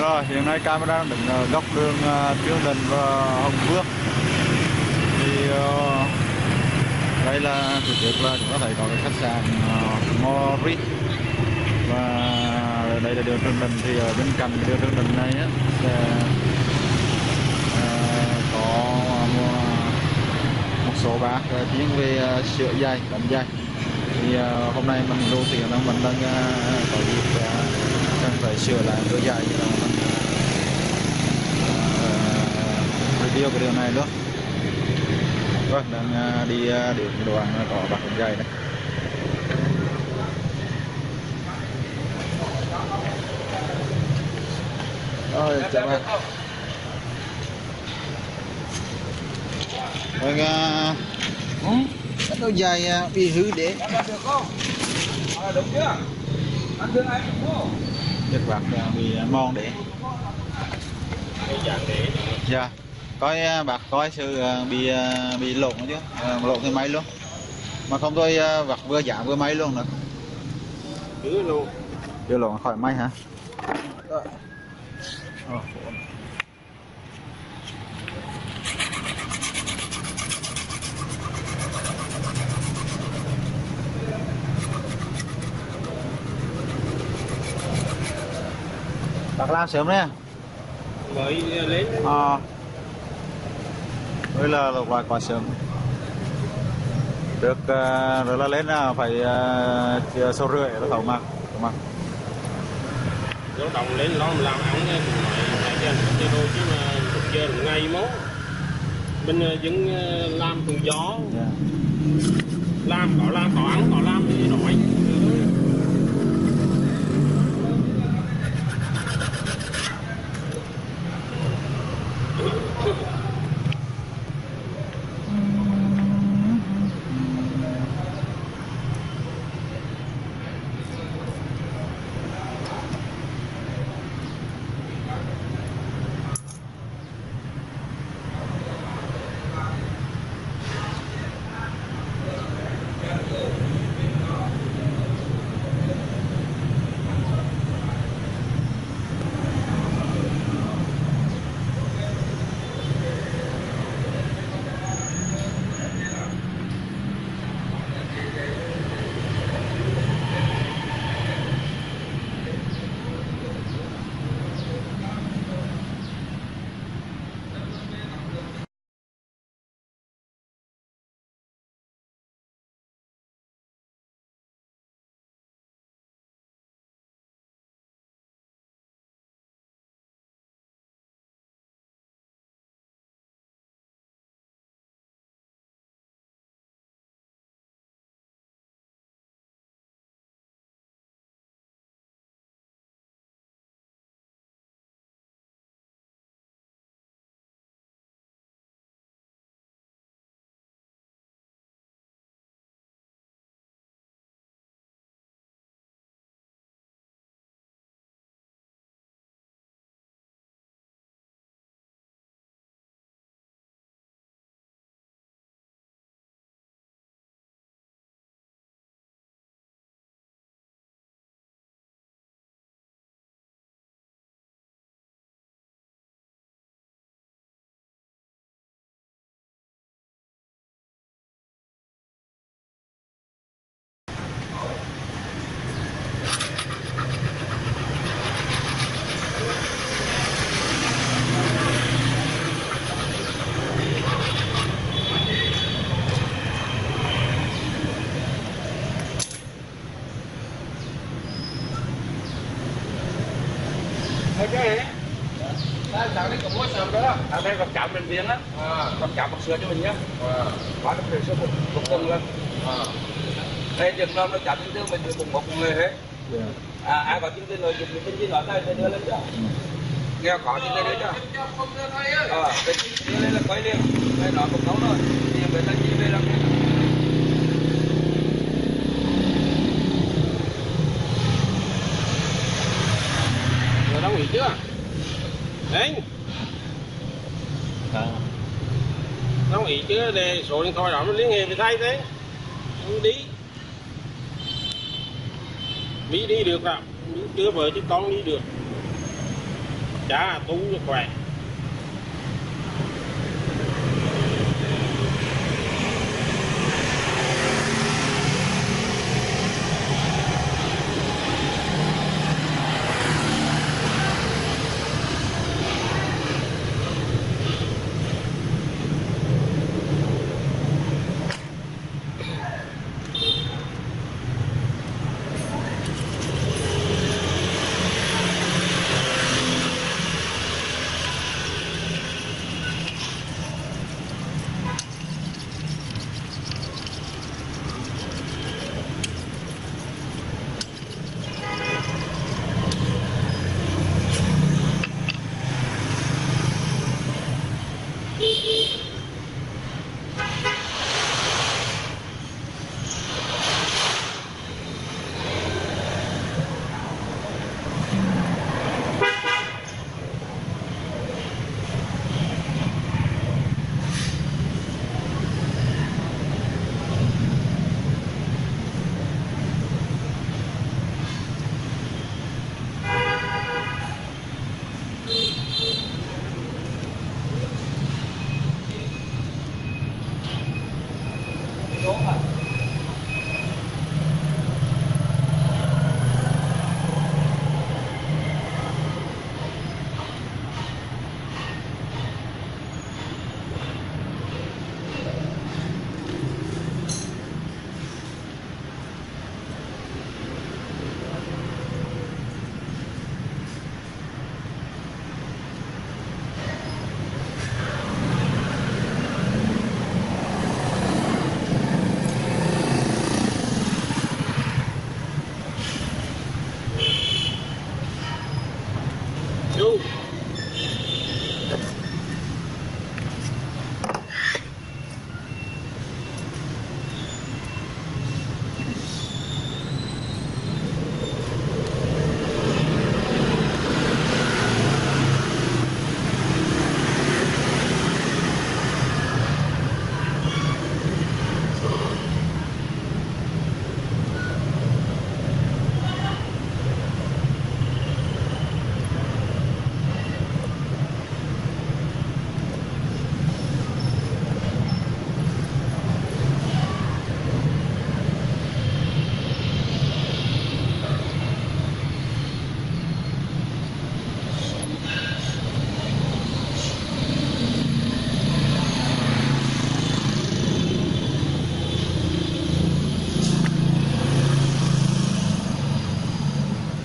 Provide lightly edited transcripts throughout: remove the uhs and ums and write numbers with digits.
Rồi, hiện nay camera đứng ở góc đường Trương Định và Hồng Phước. Thì đây là thực tiết là chúng ta thấy có cái khách sạn Mori, và đây là đường Trương Định. Thì ở bên cạnh đường Trương Định này á, sẽ có một số bác chuyên về sửa giày, đánh giày. Thì hôm nay mình lưu tiền đó, mình đang có dịp cần phải sửa lại đôi giày, thì mình review cái điều này luôn. Vâng, đang đi đến cái đoạn có bác đánh giày này. Rồi, chào bạn. Vâng, đôi giày bị hư để. Được không? Đúng chưa? Anh thương anh đúng không? Chắc bác bị mòn để. Dạ. Coi bác coi sự bị lộn chứ, lộn cái máy luôn. Mà không tôi bác vừa giảm vừa máy luôn nữa. Cứ luôn. Chưa lộn khỏi máy hả? Bác làm sớm đấy. Mới lên. Đây là quá sớm. Được rồi là lên là phải 6:30 nó thầu mà. Nó đồng lên nó làm ăn phải cho đôi chứ mà giờ ngày mốt. Mình vẫn làm tự gió. Yeah. Làm có ăn, có làm thì nổi. Ok. Đây có mua sớm đó. Đây gặp chạm bệnh viện á. Gặp chạm bác sữa cho mình nhá. Quá được sữa một tuần lên. Đây chừng năm nó chạm chứng tư mình được một người hết. Ai có chứng tư rồi dùng chứng tư nói đây đưa lên cho. Nghe có chứng tư đưa cho. Cái chứng tư lên là quay liền. Đây nói một câu thôi. Thì về là gì về làm gì? Rồi đóng nghỉ chưa? Đấy. Đóng nghỉ chưa? Để số điện thoại đó nó liên hệ với thay thế. Không đi. Mỹ đi được ạ. Mỹ chưa với chứ con đi được. chả tú khỏe.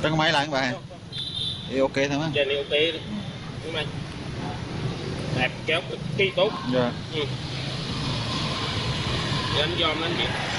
Tấn máy lại các bạn. Thì ok thôi mà. Trên này ok đi. Đúng không? Đẹp kéo cực kỳ tốt. Dạ. Để anh dòm lên chị.